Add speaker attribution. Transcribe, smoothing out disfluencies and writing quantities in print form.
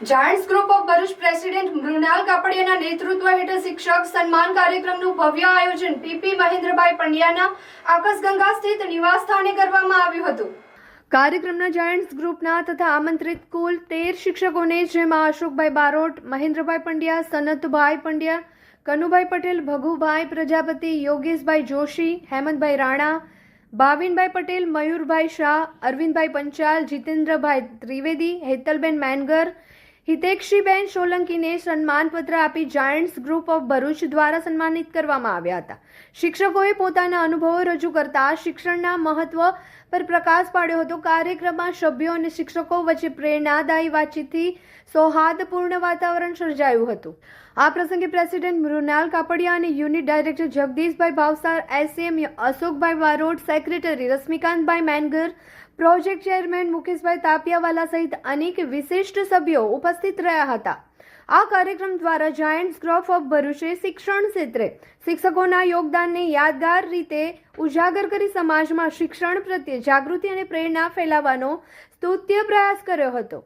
Speaker 1: Giants group of Bharuch president Mrunal કાપડિયાના નેતૃત્વ હેઠળ શિક્ષક સન્માન કાર્યક્રમનું ભવ્ય આયોજન પીપી મહેન્દ્રભાઈ પંડ્યાના આકાશગંગા સ્થિત નિવાસસ્થાને કરવામાં આવ્યું હતું। કાર્યક્રમના જાયન્ટ્સ ગ્રુપના તથા આમંત્રિત કુલ 13 શિક્ષકોને, જેમાં અશોકભાઈ બારોટ, મહેન્દ્રભાઈ પંડ્યા, સનતભાઈ પંડ્યા, કનુભાઈ પટેલ, ભગુભાઈ પ્રજાપતિ, યોગેશભાઈ જોશી, હેમંતભાઈ રાણા, ભાવિનભાઈ પટેલ, મયુરભાઈ શાહ, અરવિંદભાઈ પંચાલ, જીતેન્દ્રભાઈ ત્રિવેદી, હેતલબેન મેનગર, હિતેક્ષીબેન સોલંકીને સન્માનપત્ર આપી જાયન્ટ્સ ગ્રુપ ઓફ ભરૂચ દ્વારા સન્માનિત કરવામાં આવ્યા હતા। શિક્ષકોએ પોતાના અનુભવો રજૂ કરતા શિક્ષણના મહત્વ પર પ્રકાશ પાડ્યો હતો। કાર્યક્રમમાં સભ્યો અને શિક્ષકો વચ્ચે પ્રેરણાદાયી વાતચીતથી સૌહાર્દપૂર્ણ વાતાવરણ સર્જાયું હતું। આ પ્રસંગે પ્રેસિડેન્ટ મૃણાલ કાપડિયા અને યુનિટ ડાયરેક્ટર જગદીશભાઈ ભાવસાર, એસએમ અશોકભાઈ બારોટ, સેક્રેટરી રશ્મિકાંતભાઈ મેનગર, પ્રોજેક્ટ ચેરમેન મુકેશભાઈ તાપિયાવાલા સહિત અનેક વિશિષ્ટ સભ્યો ઉપસ્થિત રહ્યા હતા। આ કાર્યક્રમ દ્વારા જાયન્ટ્સ ગ્રુપ ઓફ ભરૂચે શિક્ષણ ક્ષેત્રે શિક્ષકોના યોગદાનને યાદગાર રીતે ઉજાગર કરી સમાજમાં શિક્ષણ પ્રત્યે જાગૃતિ અને પ્રેરણા ફેલાવવાનો સ્તુત્ય પ્રયાસ કર્યો હતો।